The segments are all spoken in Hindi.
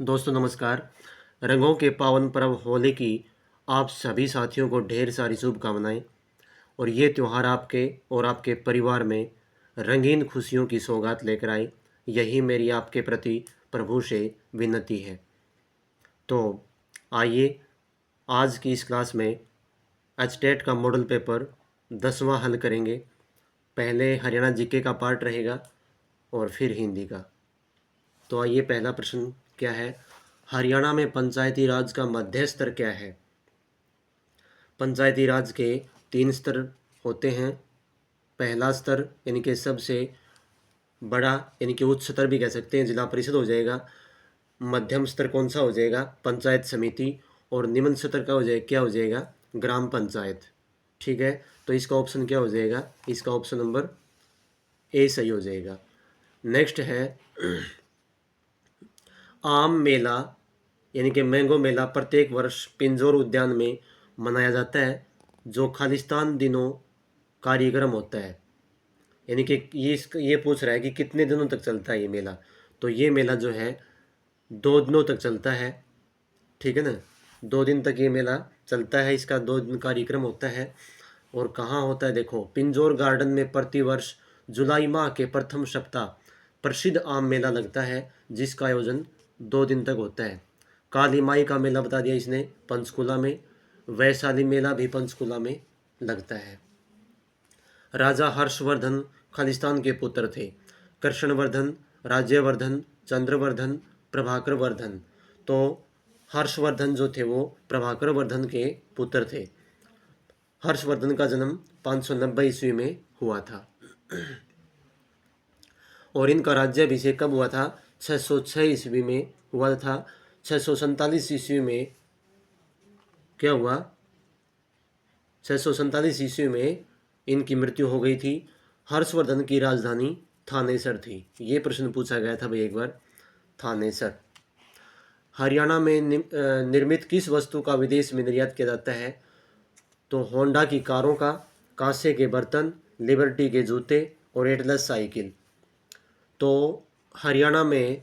दोस्तों नमस्कार। रंगों के पावन पर्व होली की आप सभी साथियों को ढेर सारी शुभकामनाएं। और ये त्यौहार आपके और आपके परिवार में रंगीन खुशियों की सौगात लेकर आए, यही मेरी आपके प्रति प्रभु से विनती है। तो आइए आज की इस क्लास में एचटेट का मॉडल पेपर 10वां हल करेंगे। पहले हरियाणा जीके का पार्ट रहेगा और फिर हिंदी का। तो आइए, पहला प्रश्न क्या है? हरियाणा में पंचायती राज का मध्य स्तर क्या है? पंचायती राज के 3 स्तर होते हैं। पहला स्तर यानी कि सबसे बड़ा, यानी कि उच्च स्तर भी कह सकते हैं, जिला परिषद हो जाएगा। मध्यम स्तर कौन सा हो जाएगा? पंचायत समिति। और निम्न स्तर का हो जाएगा, क्या हो जाएगा? ग्राम पंचायत। ठीक है, तो इसका ऑप्शन क्या हो जाएगा? इसका ऑप्शन नंबर ए सही हो जाएगा। नेक्स्ट है आम मेला यानी कि मैंगो मेला प्रत्येक वर्ष पिंजौर उद्यान में मनाया जाता है, जो खालिस्तान दिनों कार्यक्रम होता है। यानी कि ये पूछ रहा है कि कितने दिनों तक चलता है ये मेला। तो ये मेला जो है 2 दिनों तक चलता है। ठीक है ना, 2 दिन तक ये मेला चलता है, इसका 2 दिन कार्यक्रम होता है। और कहाँ होता है? देखो, पिंजौर गार्डन में प्रतिवर्ष जुलाई माह के प्रथम सप्ताह प्रसिद्ध आम मेला लगता है, जिसका आयोजन 2 दिन तक होता है। काली माई का मेला बता दिया इसने, पंचकुला में। वैशाली मेला भी पंचकुला में लगता है। राजा हर्षवर्धन खालिस्तान के पुत्र थे। कृष्णवर्धन, राज्यवर्धन, चंद्रवर्धन, प्रभाकर वर्धन। तो हर्षवर्धन जो थे वो प्रभाकर वर्धन के पुत्र थे। हर्षवर्धन का जन्म 590 ईस्वी में हुआ था और इनका राज्याभिषेक कब हुआ था? 606 ईस्वी में हुआ था। 647 ईस्वी में क्या हुआ? 647 ईस्वी में इनकी मृत्यु हो गई थी। हर्षवर्धन की राजधानी थानेसर थी। ये प्रश्न पूछा गया था भाई एक बार, थानेसर। हरियाणा में निर्मित किस वस्तु का विदेश में निर्यात किया जाता है? तो होंडा की कारों का, कांसे के बर्तन, लिबर्टी के जूते और एटलस साइकिल। तो हरियाणा में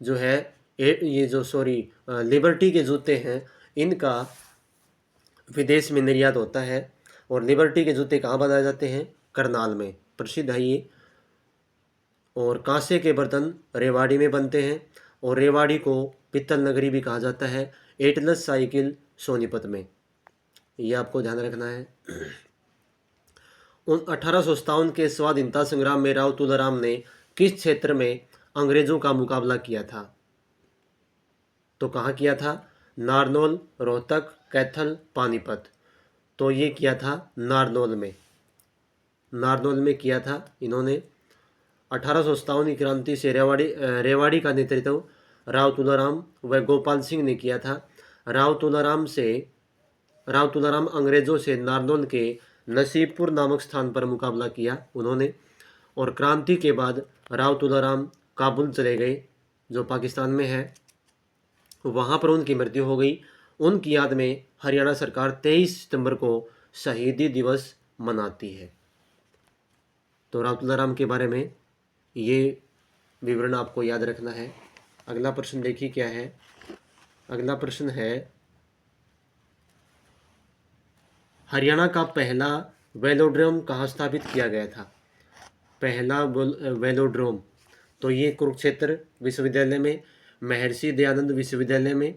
जो है लिबर्टी के जूते हैं, इनका विदेश में निर्यात होता है। और लिबर्टी के जूते कहाँ बनाए जाते हैं? करनाल में, प्रसिद्ध है ये। और कांसे के बर्तन रेवाड़ी में बनते हैं, और रेवाड़ी को पित्तल नगरी भी कहा जाता है। एटलस साइकिल सोनीपत में, ये आपको ध्यान रखना है। 1857 के स्वाधीनता संग्राम में राव तुलाराम ने किस क्षेत्र में अंग्रेजों का मुकाबला किया था? तो कहाँ किया था? नारनौल, रोहतक, कैथल, पानीपत। तो ये किया था नारनौल में। नारनौल में किया था इन्होंने। 1857 की क्रांति से रेवाड़ी का नेतृत्व राव तुलाराम व गोपाल सिंह ने किया था। राव तुलाराम अंग्रेजों से नारनौल के नसीबपुर नामक स्थान पर मुकाबला किया उन्होंने। और क्रांति के बाद राव तुलाराम काबुल चले गए, जो पाकिस्तान में है। वहाँ पर उनकी मृत्यु हो गई। उनकी याद में हरियाणा सरकार 23 सितंबर को शहीदी दिवस मनाती है। तो राव तुलाराम के बारे में ये विवरण आपको याद रखना है। अगला प्रश्न देखिए क्या है। अगला प्रश्न है, हरियाणा का पहला वेलोड्रोम कहाँ स्थापित किया गया था? पहला वेलोड्रोम, तो ये कुरुक्षेत्र विश्वविद्यालय में, महर्षि दयानंद विश्वविद्यालय में,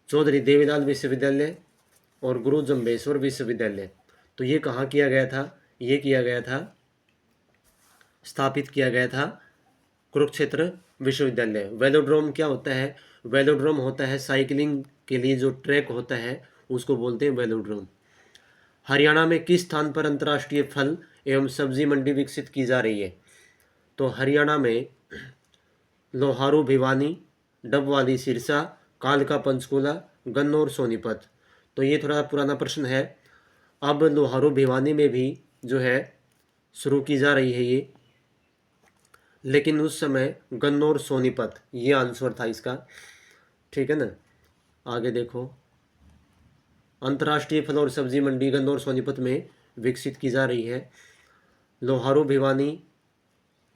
चौधरी देवीलाल विश्वविद्यालय और गुरु जम्बेश्वर विश्वविद्यालय। तो ये कहाँ किया गया था? ये किया गया था, स्थापित किया गया था कुरुक्षेत्र विश्वविद्यालय। वेलोड्रोम क्या होता है? वेलोड्रोम होता है साइकिलिंग के लिए जो ट्रैक होता है, उसको बोलते हैं वेलोड्रोम। हरियाणा में किस स्थान पर अंतर्राष्ट्रीय फल एवं सब्जी मंडी विकसित की जा रही है? तो हरियाणा में लोहारू भिवानी, डबवाली सिरसा, कालका पंचकूला, गन्नौर सोनीपत। तो ये थोड़ा पुराना प्रश्न है। अब लोहारू भिवानी में भी जो है शुरू की जा रही है ये, लेकिन उस समय गन्नौर सोनीपत ये आंसर था इसका। ठीक है ना, आगे देखो। अंतर्राष्ट्रीय फल और सब्जी मंडी गन्नौर सोनीपत में विकसित की जा रही है। लोहारू भिवानी,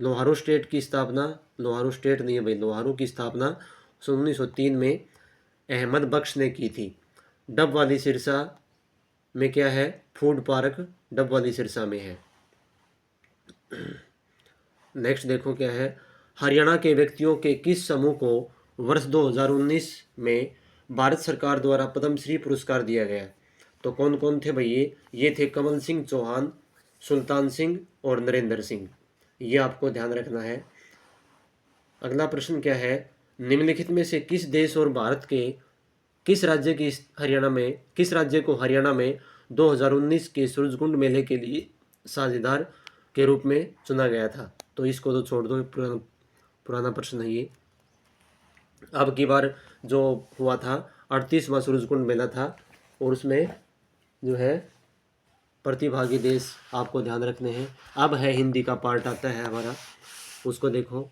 लोहारू स्टेट की स्थापना, लोहारू स्टेट नहीं है भाई, लोहारू की स्थापना सन 1903 में अहमद बख्श ने की थी। डब वाली सिरसा में क्या है? फूड पार्क डब वाली सिरसा में है। नेक्स्ट देखो क्या है? हरियाणा के व्यक्तियों के किस समूह को वर्ष 2019 में भारत सरकार द्वारा पद्मश्री पुरस्कार दिया गया? तो कौन कौन थे भाई? ये थे कमल सिंह चौहान, सुल्तान सिंह और नरेंद्र सिंह। ये आपको ध्यान रखना है। अगला प्रश्न क्या है? निम्नलिखित में से किस देश और भारत के किस राज्य को हरियाणा में 2019 के सूरजकुंड मेले के लिए साझेदार के रूप में चुना गया था? तो इसको तो छोड़ दो, पुराना प्रश्न है ये। अब की बार जो हुआ था 38वां सूरजकुंड मेला था, और उसमें जो है प्रतिभागी देश आपको ध्यान रखने हैं। अब है हिंदी का पार्ट आता है हमारा, उसको देखो।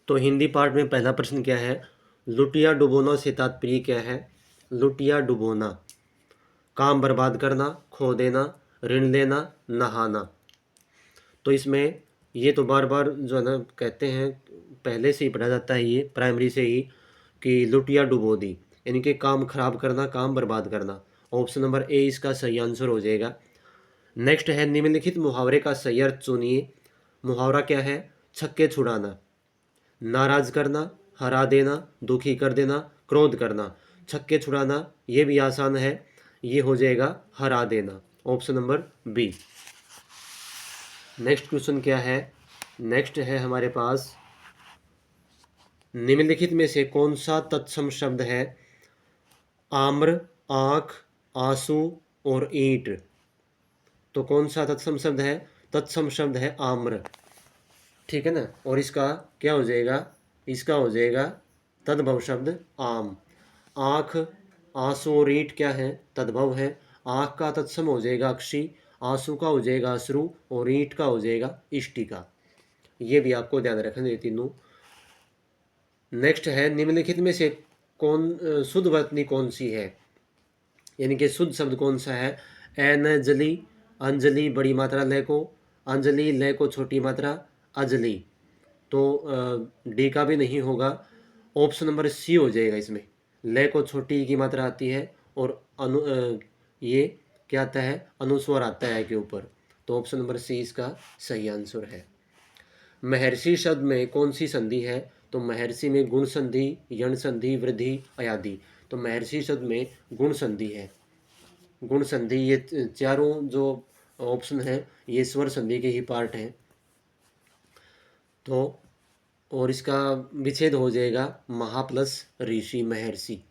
तो हिंदी पार्ट में पहला प्रश्न क्या है? लुटिया डुबोना से तात्पर्य क्या है? लुटिया डुबोना, काम बर्बाद करना, खो देना, ऋण लेना, नहाना। तो इसमें ये तो बार बार जो है ना कहते हैं, पहले से ही पढ़ा जाता है ये प्राइमरी से ही, कि लुटिया डुबो दी, यानी कि काम खराब करना, काम बर्बाद करना। ऑप्शन नंबर ए इसका सही आंसर हो जाएगा। नेक्स्ट है निम्नलिखित मुहावरे का सही अर्थ चुनिए। मुहावरा क्या है? छक्के छुड़ाना, नाराज करना, हरा देना, दुखी कर देना, क्रोध करना। छक्के छुड़ाना ये भी आसान है, ये हो जाएगा हरा देना, option number B. Next question क्या है? नेक्स्ट है हमारे पास, निम्नलिखित में से कौन सा तत्सम शब्द है? आम्र, आँख, आंसू और ईंट। तो कौन सा तत्सम शब्द है? तत्सम शब्द है आम्र, ठीक है ना। और इसका क्या हो जाएगा? इसका हो जाएगा तद्भव शब्द आम। आँख, आंसू और ईंट क्या है? तद्भव है। आँख का तत्सम हो जाएगा अक्षी, आंसू का हो जाएगा अश्रु, और ईंट का हो जाएगा इष्टिका। ये भी आपको ध्यान रखना, ये तीनों। नेक्स्ट है निम्नलिखित में से शुद्ध वर्तनी कौन सी है? यानी कि शुद्ध शब्द कौन सा है? एनजली, अंजलि बड़ी मात्रा लय को, अंजलि लय को छोटी मात्रा, अजली। तो डी का भी नहीं होगा, ऑप्शन नंबर सी हो जाएगा। इसमें लय को छोटी की मात्रा आती है, और ये क्या आता है? अनुस्वर आता है के ऊपर। तो ऑप्शन नंबर सी इसका सही आंसर है। महर्षि शब्द में कौन सी संधि है? तो महर्षि में गुण संधि, यण संधि, वृद्धि, अयादि। तो महर्षि शब्द में गुण संधि है। गुण संधि, ये चारों जो ऑप्शन है ये स्वर संधि के ही पार्ट हैं। तो और इसका विच्छेद हो जाएगा महा प्लस ऋषि, महर्षि।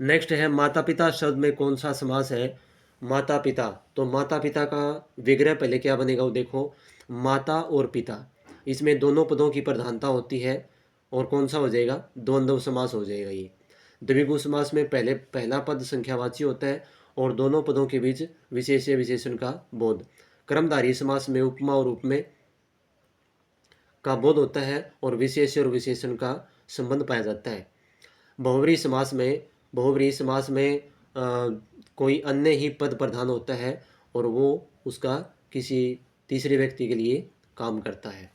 नेक्स्ट है माता पिता शब्द में कौन सा समास है? माता पिता, तो माता पिता का विग्रह पहले क्या बनेगा वो देखो, माता और पिता। इसमें दोनों पदों की प्रधानता होती है, और कौन सा हो जाएगा? द्वंद्व समास हो जाएगा ये। द्विगु समास में पहला पद संख्यावाची होता है, और दोनों पदों के बीच विशेष्य विशेषण का बोध। कर्मधारय समास में उपमा और उपमेय का बोध होता है, और विशेष्य और विशेषण का संबंध पाया जाता है। बहुव्रीहि समास में कोई अन्य ही पद प्रधान होता है, और वो उसका किसी तीसरे व्यक्ति के लिए काम करता है।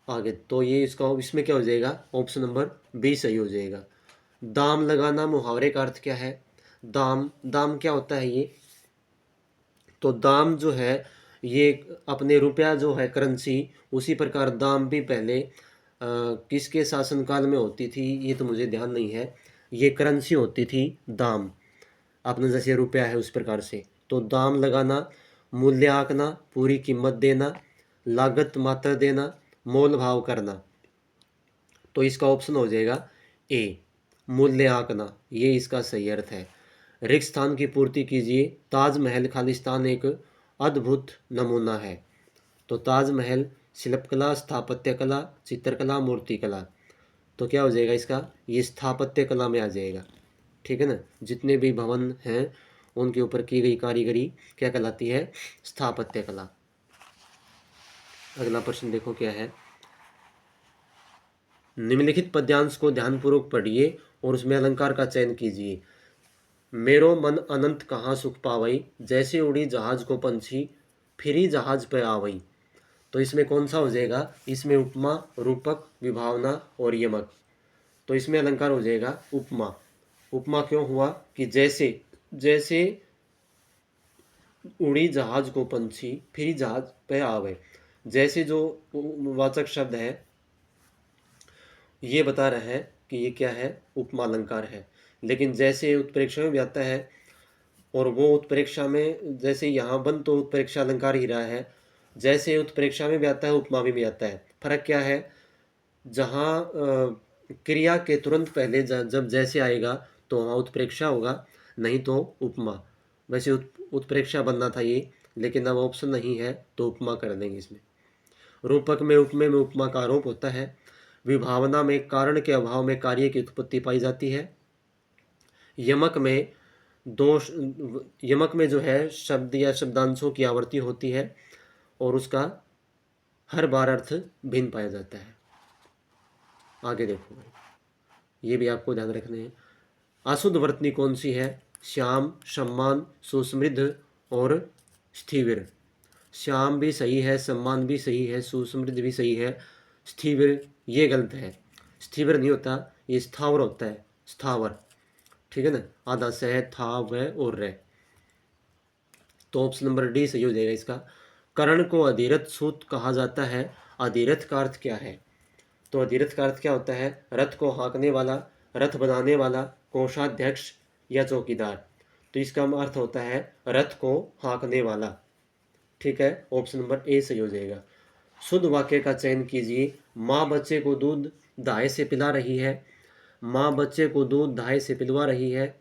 आगे तो ये इसमें क्या हो जाएगा? ऑप्शन नंबर बी सही हो जाएगा। दाम लगाना मुहावरे का अर्थ क्या है? दाम क्या होता है ये? तो दाम जो है ये अपने रुपया जो है करेंसी, उसी प्रकार दाम भी पहले किसके शासनकाल में होती थी ये तो मुझे ध्यान नहीं है। ये करेंसी होती थी दाम, अपने जैसे रुपया है उस प्रकार से। तो दाम लगाना, मूल्य आंकना, पूरी कीमत देना, लागत मात्रा देना, मोल भाव करना। तो इसका ऑप्शन हो जाएगा ए, मूल्य आंकना, ये इसका सही अर्थ है। रिक्त स्थान की पूर्ति कीजिए। ताजमहल खालिस्तान एक अद्भुत नमूना है। तो ताजमहल शिल्पकला, स्थापत्य कला, चित्रकला, मूर्तिकला। तो क्या हो जाएगा इसका? ये स्थापत्य कला में आ जाएगा, ठीक है ना। जितने भी भवन हैं उनके ऊपर की गई कारीगरी क्या कहलाती है? स्थापत्य कला। अगला प्रश्न देखो क्या है। निम्नलिखित पद्यांश को ध्यानपूर्वक पढ़िए और उसमें अलंकार का चयन कीजिए। मेरो मन अनंत कहाँ सुख पावई, जैसे उड़ी जहाज को पंछी, फिरी जहाज पे आवई। तो इसमें कौन सा हो जाएगा, इसमें उपमा, रूपक, विभावना और यमक। तो इसमें अलंकार हो जाएगा उपमा। उपमा क्यों हुआ कि जैसे जैसे उड़ी जहाज को पंछी फिर जहाज पे आवे, जैसे जो वाचक शब्द है ये बता रहा है कि ये क्या है, उपमा अलंकार है। लेकिन जैसे उत्प्रेक्षा में भी आता है, और वो उत्प्रेक्षा में जैसे यहाँ बन तो उत्प्रेक्षा अलंकार ही रहा है, जैसे उत्प्रेक्षा में भी आता है उपमा में भी आता है। फर्क क्या है, जहाँ क्रिया के तुरंत पहले जब जैसे आएगा तो वहाँ उत्प्रेक्षा होगा, नहीं तो उपमा। वैसे उत्प्रेक्षा बनना था ये, लेकिन अब ऑप्शन नहीं है तो उपमा कर देंगे इसमें। रूपक में उपमे में उपमा का आरोप होता है। विभावना में कारण के अभाव में कार्य की उत्पत्ति पाई जाती है। यमक में दोष, यमक में जो है शब्द या शब्दांशों की आवर्ती होती है और उसका हर बार अर्थ भिन्न पाया जाता है। आगे देखो भाई, ये भी आपको ध्यान रखने हैं। अशुद्ध वर्तनी कौन सी है, श्याम, सम्मान, सुसमृद्ध और स्थिविर। श्याम भी सही है, सम्मान भी सही है, सुसमृद्ध भी सही है, स्थिविर ये गलत है। स्थिविर नहीं होता, ये स्थावर होता है, स्थावर, ठीक है ना। आधा सह था वह और रह। तो ऑप्शन नंबर डी सही हो जाएगा इसका। कर्ण को अधिरथ सूत कहा जाता है। अधिरथ का अर्थ क्या है, तो अधिरथ का अर्थ क्या होता है, रथ को हाँकने वाला, रथ बनाने वाला, कोषाध्यक्ष या चौकीदार। तो इसका अर्थ होता है रथ को हाँकने वाला, ठीक है। ऑप्शन नंबर ए सही हो जाएगा। शुद्ध वाक्य का चयन कीजिए। माँ बच्चे को दूध दाए से पिला रही है। माँ बच्चे को दूध दाए से पिलवा रही है।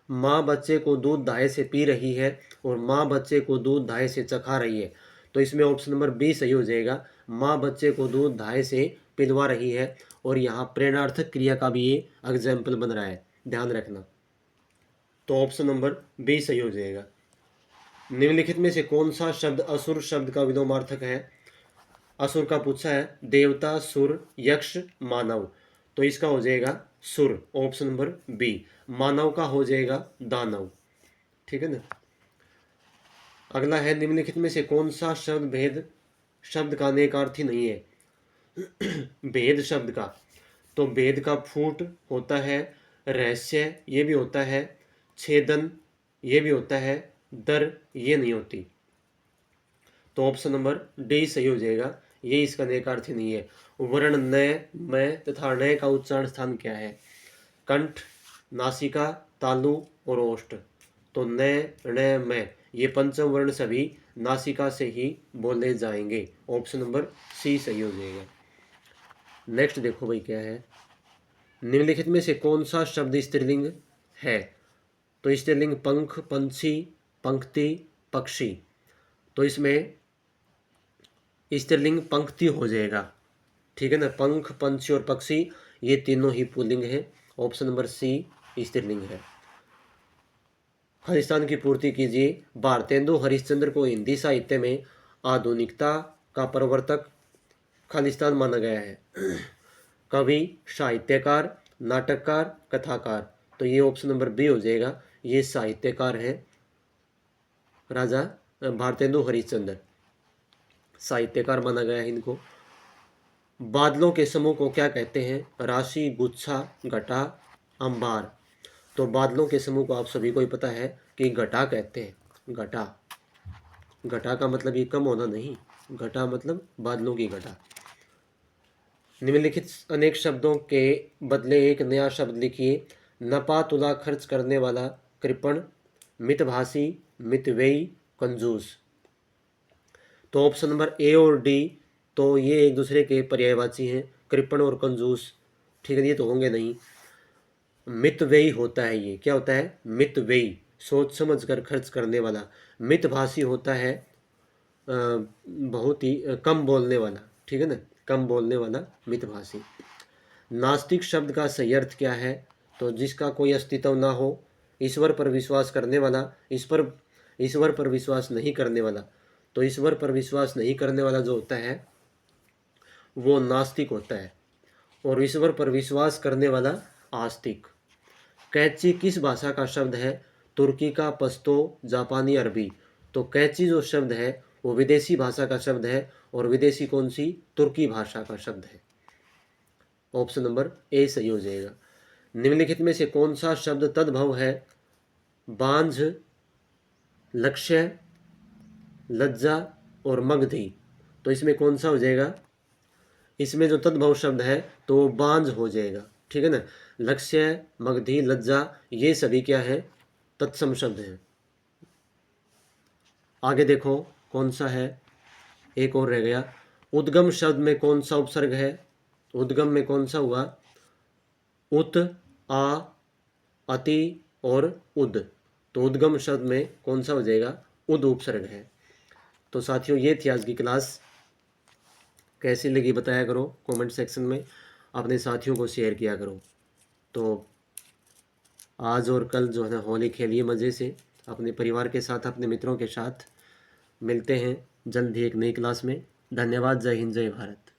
माँ बच्चे को दूध दाए से पी रही है और माँ बच्चे को दूध दाए से चखा रही है। तो इसमें ऑप्शन नंबर बी सही हो जाएगा। माँ बच्चे को दूध दाए से पिलवा रही है, और यहाँ प्रेरणार्थक क्रिया का भी ये एग्जाम्पल बन रहा है, ध्यान रखना। तो ऑप्शन नंबर बी सही हो जाएगा। निम्नलिखित में से कौन सा शब्द असुर शब्द का विलोमार्थक है। असुर का पूछा है, देवता, सुर, यक्ष, मानव। तो इसका हो जाएगा सुर, ऑप्शन नंबर बी। मानव का हो जाएगा दानव, ठीक है ना। अगला है, निम्नलिखित में से कौन सा शब्द भेद शब्द का अनेकार्थी नहीं है। भेद शब्द का, तो भेद का फूट होता है, रहस्य ये भी होता है, छेदन ये भी होता है, दर ये नहीं होती। तो ऑप्शन नंबर डी सही हो जाएगा, ये इसका अनेकार्थी नहीं है। वर्ण न, मैं तथा न का उच्चारण स्थान क्या है, कंठ, नासिका, तालु और ओष्ठ। तो न, ण, मैं ये पंचम वर्ण सभी नासिका से ही बोले जाएंगे। ऑप्शन नंबर सी सही हो जाएगा। नेक्स्ट देखो भाई क्या है, निम्नलिखित में से कौन सा शब्द स्त्रीलिंग है। तो स्त्रीलिंग पंख, पंछी, पंक्ति, पक्षी। तो इसमें स्त्रीलिंग पंक्ति हो जाएगा, ठीक है ना। पंख, पंछी और पक्षी ये तीनों ही पुल्लिंग है। ऑप्शन नंबर सी स्त्रीलिंग है। खालिस्तान की पूर्ति कीजिए। भारतेंदु हरिश्चंद्र को हिंदी साहित्य में आधुनिकता का प्रवर्तक खालिस्तान माना गया है। कवि, साहित्यकार, नाटककार, कथाकार। तो ये ऑप्शन नंबर बी हो जाएगा, ये साहित्यकार है। राजा भारतेंदु हरिश्चंद्र साहित्यकार माना गया है इनको। बादलों के समूह को क्या कहते हैं, राशि, गुच्छा, घटा, अंबार। तो बादलों के समूह को आप सभी को ही पता है कि घटा कहते हैं। घटा, घटा का मतलब ये कम होना नहीं, घटा मतलब बादलों की घटा। निम्नलिखित अनेक शब्दों के बदले एक नया शब्द लिखिए। नपा तुला खर्च करने वाला, कृपण, मितभाषी, मितव्ययी, कंजूस। तो ऑप्शन नंबर ए और डी, तो ये एक दूसरे के पर्यायवाची हैं, कृपण और कंजूस, ठीक है। ये तो होंगे नहीं। मितव्ययी होता है, ये क्या होता है, मितव्ययी, सोच समझ कर खर्च करने वाला। मितभाषी होता है बहुत ही कम बोलने वाला, ठीक है ना, कम बोलने वाला मितभाषी। नास्तिक शब्द का सही अर्थ क्या है, तो जिसका कोई अस्तित्व ना हो, ईश्वर पर विश्वास करने वाला, ईश्वर पर विश्वास नहीं करने वाला। तो ईश्वर पर विश्वास नहीं करने वाला जो होता है वो नास्तिक होता है, और ईश्वर पर विश्वास करने वाला आस्तिक। कैची किस भाषा का शब्द है, तुर्की का, पश्तो, जापानी, अरबी। तो कैची जो शब्द है वो विदेशी भाषा का शब्द है, और विदेशी कौन सी? तुर्की भाषा का शब्द है। ऑप्शन नंबर ए सही हो जाएगा। निम्नलिखित में से कौन सा शब्द तद्भव है? बांझ, लक्ष्य, लज्जा और मगधी। तो इसमें कौन सा हो जाएगा? इसमें जो तद्भव शब्द है तो वो बांझ हो जाएगा, ठीक है ना। लक्ष्य, मगधी, लज्जा ये सभी क्या है? तत्सम शब्द हैं। आगे देखो कौन सा है, एक और रह गया। उद्गम शब्द में कौन सा उपसर्ग है? उद्गम में कौन सा हुआ? उत, आ, अति और उद। तो उद्गम शब्द में कौन सा हो जाएगा? उद उपसर्ग है। तो साथियों ये थी आज की क्लास। कैसी लगी बताया करो कमेंट सेक्शन में, अपने साथियों को शेयर किया करो। तो आज और कल जो है ना होली खेलिए मज़े से अपने परिवार के साथ, अपने मित्रों के साथ। मिलते हैं जल्द ही एक नई क्लास में। धन्यवाद। जय हिंद, जय भारत।